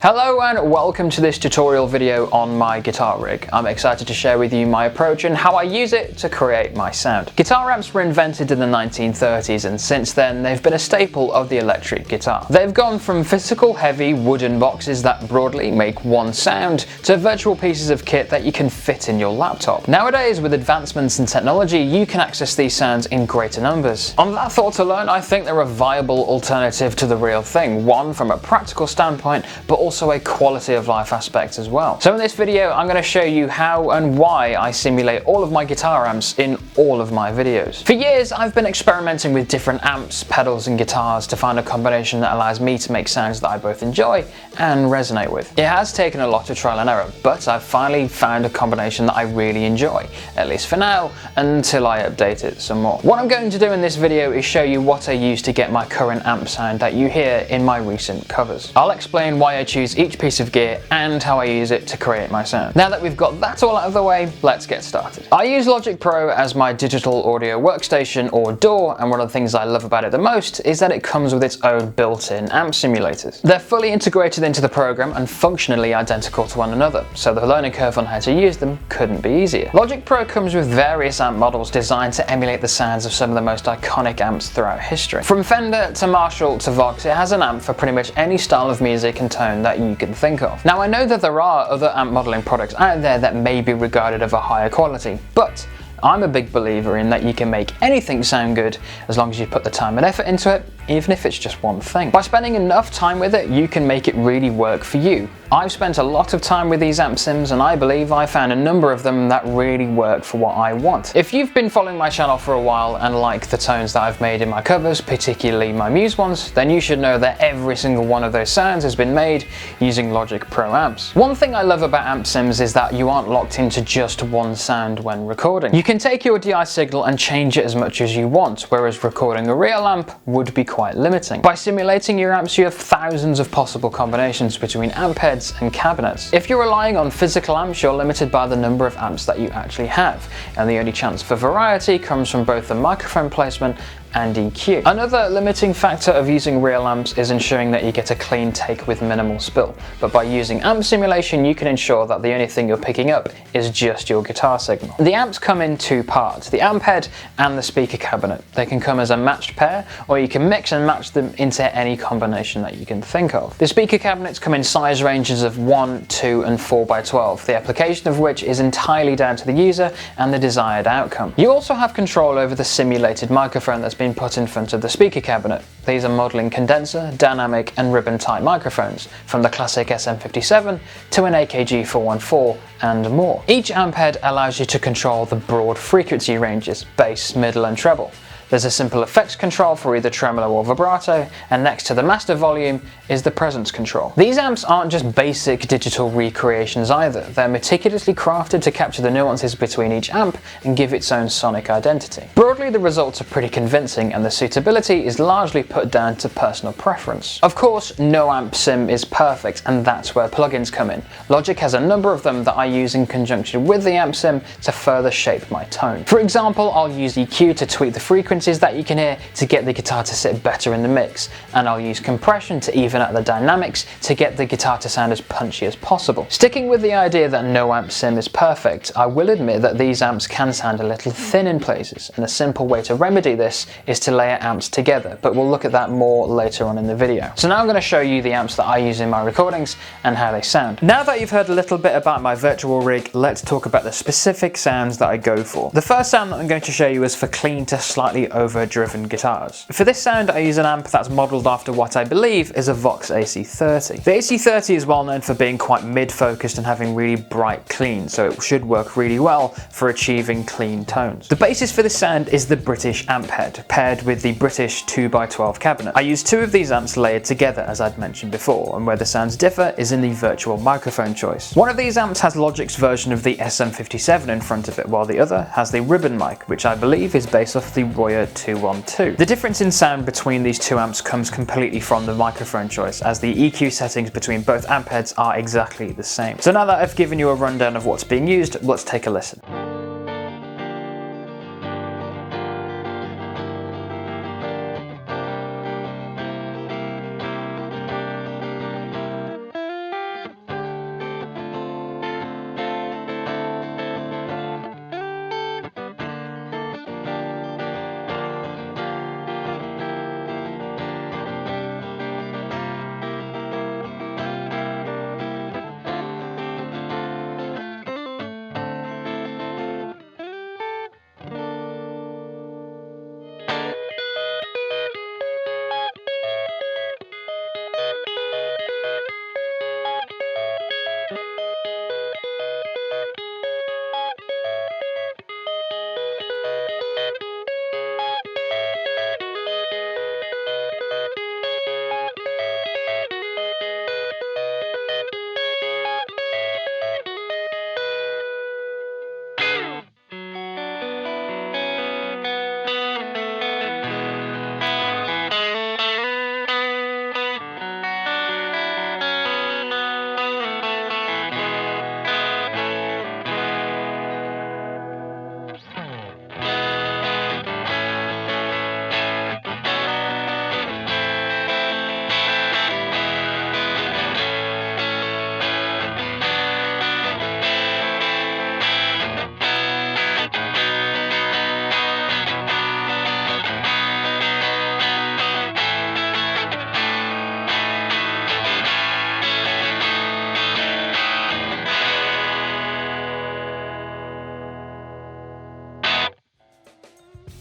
Hello and welcome to this tutorial video on my guitar rig. I'm excited to share with you my approach and how I use it to create my sound. Guitar amps were invented in the 1930s and since then they've been a staple of the electric guitar. They've gone from physical heavy wooden boxes that broadly make one sound to virtual pieces of kit that you can fit in your laptop. Nowadays, with advancements in technology, you can access these sounds in greater numbers. On that thought alone, I think they're a viable alternative to the real thing, one from a practical standpoint, but also a quality of life aspect as well. So in this video, I'm going to show you how and why I simulate all of my guitar amps in all of my videos. For years, I've been experimenting with different amps, pedals and guitars to find a combination that allows me to make sounds that I both enjoy and resonate with. It has taken a lot of trial and error, but I've finally found a combination that I really enjoy, at least for now, until I update it some more. What I'm going to do in this video is show you what I use to get my current amp sound that you hear in my recent covers. I'll explain why I choose each piece of gear and how I use it to create my sound. Now that we've got that all out of the way, let's get started. I use Logic Pro as my digital audio workstation or DAW, and one of the things I love about it the most is that it comes with its own built-in amp simulators. They're fully integrated into the program and functionally identical to one another, so the learning curve on how to use them couldn't be easier. Logic Pro comes with various amp models designed to emulate the sounds of some of the most iconic amps throughout history. From Fender to Marshall to Vox, it has an amp for pretty much any style of music and tone that you can think of. Now I know that there are other amp modeling products out there that may be regarded of a higher quality, but I'm a big believer in that you can make anything sound good as long as you put the time and effort into it, even if it's just one thing. By spending enough time with it, you can make it really work for you. I've spent a lot of time with these amp sims and I believe I found a number of them that really work for what I want. If you've been following my channel for a while and like the tones that I've made in my covers, particularly my Muse ones, then you should know that every single one of those sounds has been made using Logic Pro amps. One thing I love about amp sims is that you aren't locked into just one sound when recording. You can take your DI signal and change it as much as you want, whereas recording a real amp would be quite limiting. By simulating your amps, you have thousands of possible combinations between amp heads and cabinets. If you're relying on physical amps, you're limited by the number of amps that you actually have, and the only chance for variety comes from both the microphone placement and EQ. Another limiting factor of using real amps is ensuring that you get a clean take with minimal spill, but by using amp simulation you can ensure that the only thing you're picking up is just your guitar signal. The amps come in two parts, the amp head and the speaker cabinet. They can come as a matched pair, or you can mix and match them into any combination that you can think of. The speaker cabinets come in size ranges of 1, 2 and 4x12, the application of which is entirely down to the user and the desired outcome. You also have control over the simulated microphone that's been put in front of the speaker cabinet. These are modeling condenser, dynamic and ribbon type microphones, from the classic SM57 to an AKG 414 and more. Each amp head allows you to control the broad frequency ranges, bass, middle and treble. There's a simple effects control for either tremolo or vibrato, and next to the master volume is the presence control. These amps aren't just basic digital recreations either, they're meticulously crafted to capture the nuances between each amp and give its own sonic identity. Broadly, the results are pretty convincing and the suitability is largely put down to personal preference. Of course, no amp sim is perfect, and that's where plugins come in. Logic has a number of them that I use in conjunction with the amp sim to further shape my tone. For example, I'll use EQ to tweak the frequency that you can hear to get the guitar to sit better in the mix, and I'll use compression to even out the dynamics to get the guitar to sound as punchy as possible. Sticking with the idea that no amp sim is perfect, I will admit that these amps can sound a little thin in places, and a simple way to remedy this is to layer amps together, but we'll look at that more later on in the video. So now I'm going to show you the amps that I use in my recordings and how they sound. Now that you've heard a little bit about my virtual rig, let's talk about the specific sounds that I go for. The first sound that I'm going to show you is for clean to slightly overdriven guitars. For this sound I use an amp that's modelled after what I believe is a Vox AC30. The AC30 is well known for being quite mid-focused and having really bright clean, so it should work really well for achieving clean tones. The basis for this sound is the British amp head, paired with the British 2x12 cabinet. I use two of these amps layered together as I'd mentioned before, and where the sounds differ is in the virtual microphone choice. One of these amps has Logic's version of the SM57 in front of it, while the other has the ribbon mic, which I believe is based off the Royer 212. The difference in sound between these two amps comes completely from the microphone choice, as the EQ settings between both amp heads are exactly the same. So now that I've given you a rundown of what's being used, let's take a listen.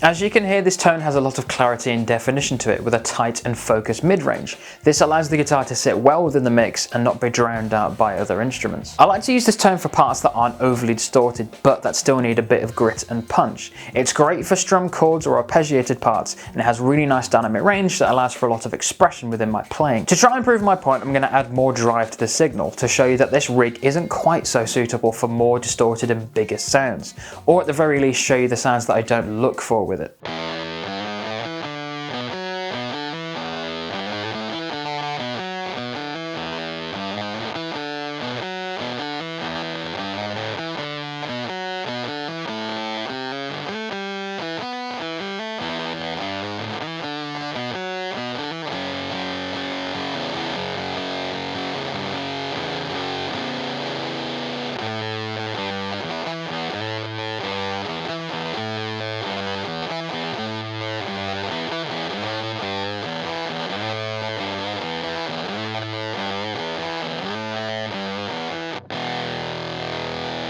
As you can hear, this tone has a lot of clarity and definition to it with a tight and focused mid-range. This allows the guitar to sit well within the mix and not be drowned out by other instruments. I like to use this tone for parts that aren't overly distorted but that still need a bit of grit and punch. It's great for strum chords or arpeggiated parts, and it has really nice dynamic range that allows for a lot of expression within my playing. To try and prove my point, I'm going to add more drive to the signal to show you that this rig isn't quite so suitable for more distorted and bigger sounds, or at the very least show you the sounds that I don't look for with it.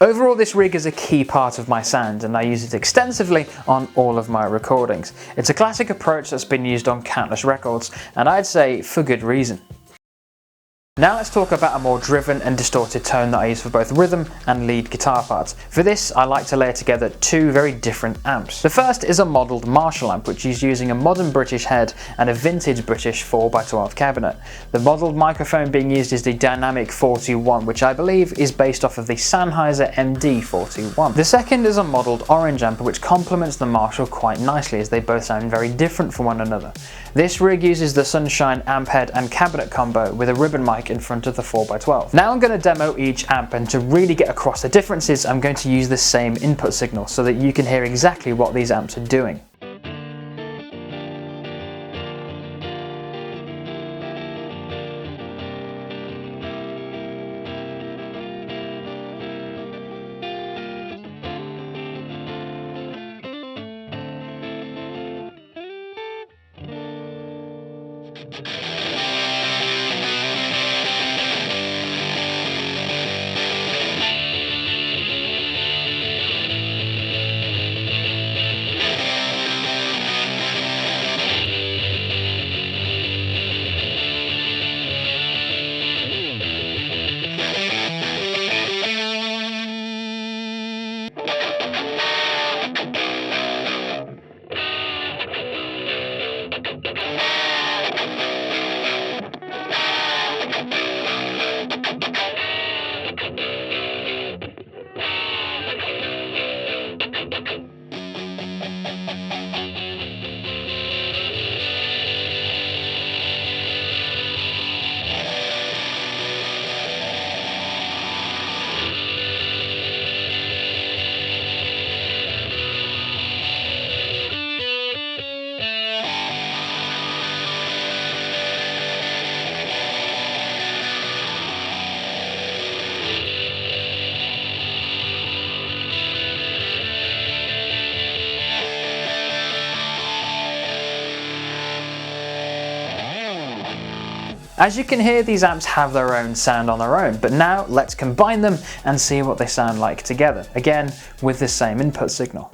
Overall, this rig is a key part of my sound and I use it extensively on all of my recordings. It's a classic approach that's been used on countless records, and I'd say for good reason. Now let's talk about a more driven and distorted tone that I use for both rhythm and lead guitar parts. For this, I like to layer together two very different amps. The first is a modelled Marshall amp, which is using a modern British head and a vintage British 4x12 cabinet. The modelled microphone being used is the Dynamic 421, which I believe is based off of the Sennheiser MD 421. The second is a modelled orange amp, which complements the Marshall quite nicely as they both sound very different from one another. This rig uses the Sunshine amp head and cabinet combo with a ribbon mic in front of the 4x12. Now I'm going to demo each amp, and to really get across the differences I'm going to use the same input signal so that you can hear exactly what these amps are doing. As you can hear, these amps have their own sound on their own, but now let's combine them and see what they sound like together, again with the same input signal.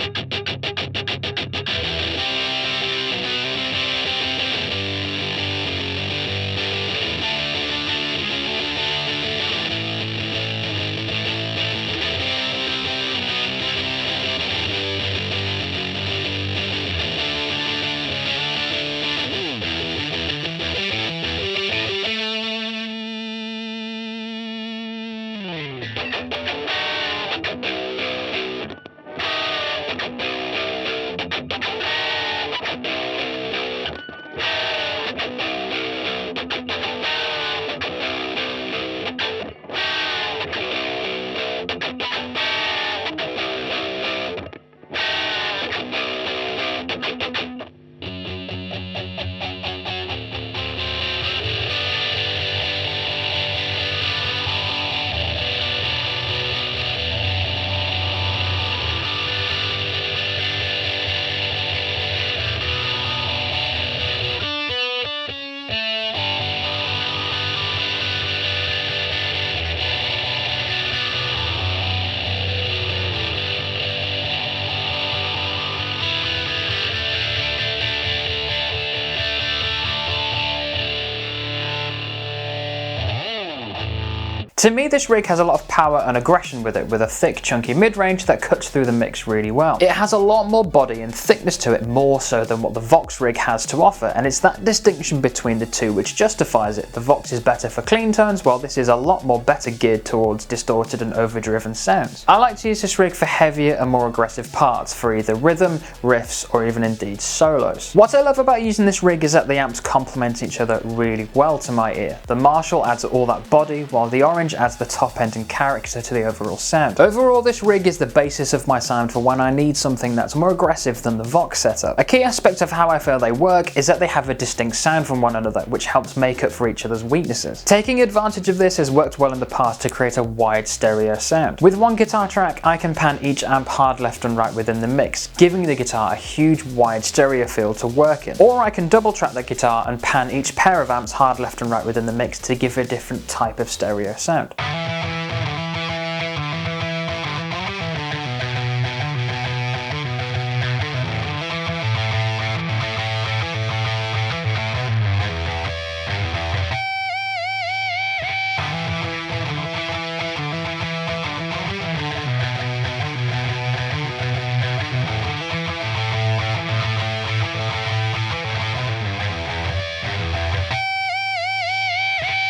To me, this rig has a lot of power and aggression with it, with a thick, chunky mid-range that cuts through the mix really well. It has a lot more body and thickness to it, more so than what the Vox rig has to offer, and it's that distinction between the two which justifies it. The Vox is better for clean tones, while this is a lot more better geared towards distorted and overdriven sounds. I like to use this rig for heavier and more aggressive parts, for either rhythm, riffs, or even indeed solos. What I love about using this rig is that the amps complement each other really well to my ear. The Marshall adds all that body, while the Orange adds the top end and character to the overall sound. Overall, this rig is the basis of my sound for when I need something that's more aggressive than the Vox setup. A key aspect of how I feel they work is that they have a distinct sound from one another, which helps make up for each other's weaknesses. Taking advantage of this has worked well in the past to create a wide stereo sound. With one guitar track, I can pan each amp hard left and right within the mix, giving the guitar a huge wide stereo field to work in. Or I can double track the guitar and pan each pair of amps hard left and right within the mix to give a different type of stereo sound.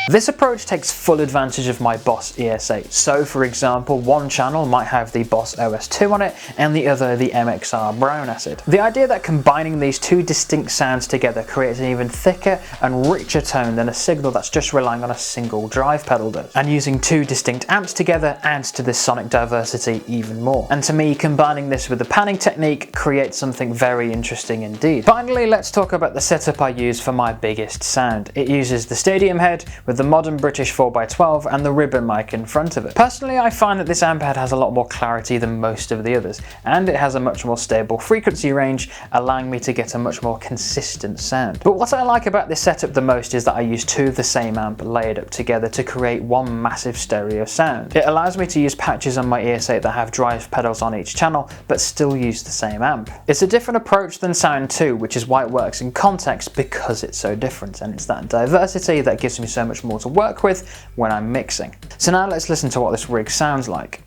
This approach takes full advantage of my Boss ES8. So for example, one channel might have the Boss OS2 on it and the other the MXR Brown Acid. The idea that combining these two distinct sounds together creates an even thicker and richer tone than a signal that's just relying on a single drive pedal does. And using two distinct amps together adds to this sonic diversity even more. And to me, combining this with the panning technique creates something very interesting indeed. Finally, let's talk about the setup I use for my biggest sound. It uses the Stadium head with the modern British 4x12 and the ribbon mic in front of it. Personally, I find that this amp head has a lot more clarity than most of the others, and it has a much more stable frequency range, allowing me to get a much more consistent sound. But what I like about this setup the most is that I use two of the same amp layered up together to create one massive stereo sound. It allows me to use patches on my ES8 that have drive pedals on each channel, but still use the same amp. It's a different approach than Sound 2, which is why it works in context, because it's so different, and it's that diversity that gives me so much more to work with when I'm mixing. So now let's listen to what this rig sounds like.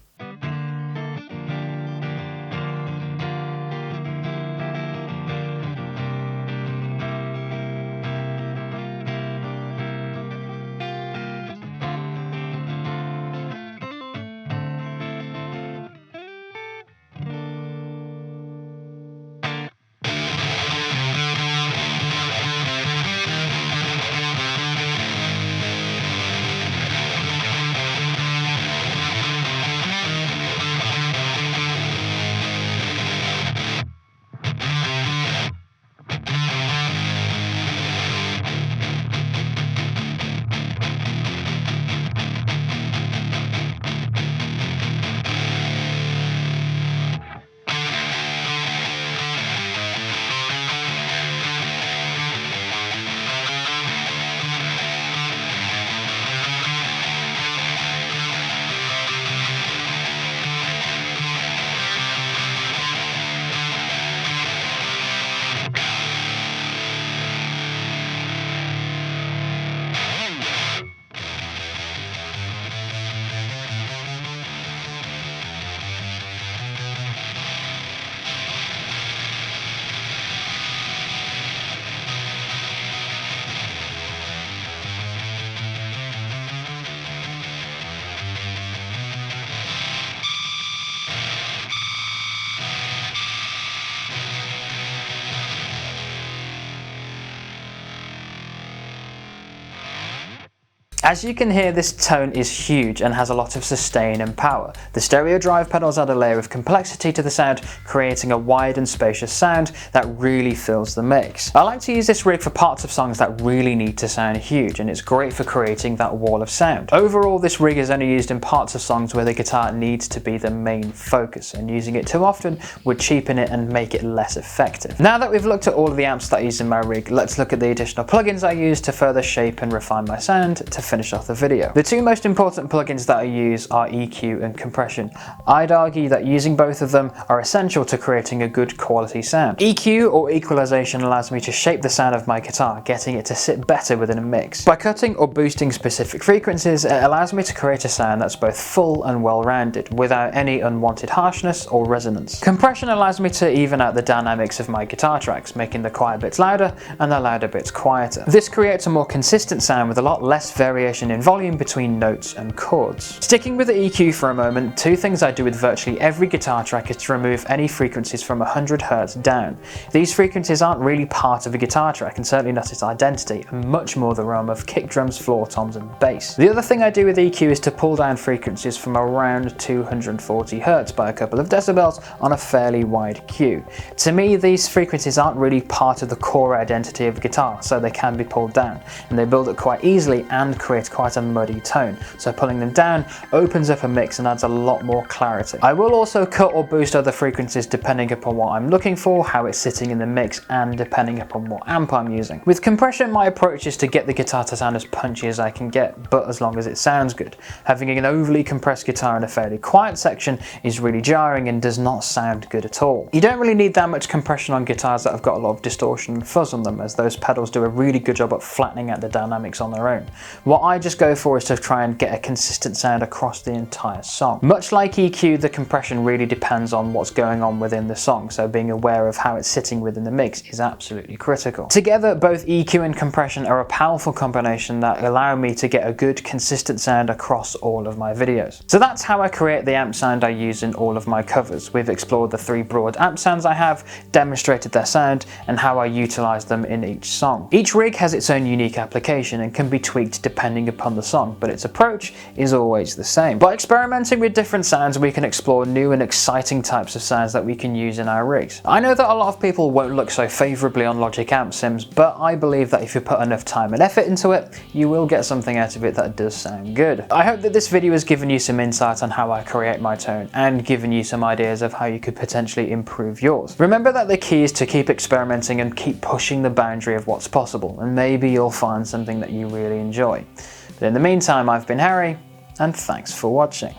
As you can hear, this tone is huge and has a lot of sustain and power. The stereo drive pedals add a layer of complexity to the sound, creating a wide and spacious sound that really fills the mix. I like to use this rig for parts of songs that really need to sound huge, and it's great for creating that wall of sound. Overall, this rig is only used in parts of songs where the guitar needs to be the main focus, and using it too often would cheapen it and make it less effective. Now that we've looked at all of the amps that I use in my rig, let's look at the additional plugins I use to further shape and refine my sound to finish finish off the video. The two most important plugins that I use are EQ and compression. I'd argue that using both of them are essential to creating a good quality sound. EQ, or equalization, allows me to shape the sound of my guitar, getting it to sit better within a mix. By cutting or boosting specific frequencies, it allows me to create a sound that's both full and well-rounded, without any unwanted harshness or resonance. Compression allows me to even out the dynamics of my guitar tracks, making the quiet bits louder and the louder bits quieter. This creates a more consistent sound with a lot less variation in volume between notes and chords. Sticking with the EQ for a moment, two things I do with virtually every guitar track is to remove any frequencies from 100 Hz down. These frequencies aren't really part of a guitar track and certainly not its identity, and much more the realm of kick drums, floor toms and bass. The other thing I do with EQ is to pull down frequencies from around 240 Hz by a couple of decibels on a fairly wide cue. To me, these frequencies aren't really part of the core identity of a guitar, so they can be pulled down, and they build up quite easily and create quite a muddy tone, so pulling them down opens up a mix and adds a lot more clarity. I will also cut or boost other frequencies depending upon what I'm looking for, how it's sitting in the mix, and depending upon what amp I'm using. With compression, my approach is to get the guitar to sound as punchy as I can get, but as long as it sounds good. Having an overly compressed guitar in a fairly quiet section is really jarring and does not sound good at all. You don't really need that much compression on guitars that have got a lot of distortion and fuzz on them, as those pedals do a really good job at flattening out the dynamics on their own. What I just go for is to try and get a consistent sound across the entire song. Much like EQ, the compression really depends on what's going on within the song, so being aware of how it's sitting within the mix is absolutely critical. Together, both EQ and compression are a powerful combination that allow me to get a good consistent sound across all of my videos. So that's how I create the amp sound I use in all of my covers. We've explored the three broad amp sounds I have, demonstrated their sound, and how I utilize them in each song. Each rig has its own unique application and can be tweaked depending upon the song, but its approach is always the same. By experimenting with different sounds, we can explore new and exciting types of sounds that we can use in our rigs. I know that a lot of people won't look so favorably on Logic amp sims, but I believe that if you put enough time and effort into it, you will get something out of it that does sound good. I hope that this video has given you some insight on how I create my tone and given you some ideas of how you could potentially improve yours. Remember that the key is to keep experimenting and keep pushing the boundary of what's possible, and maybe you'll find something that you really enjoy. But in the meantime, I've been Harry, and thanks for watching.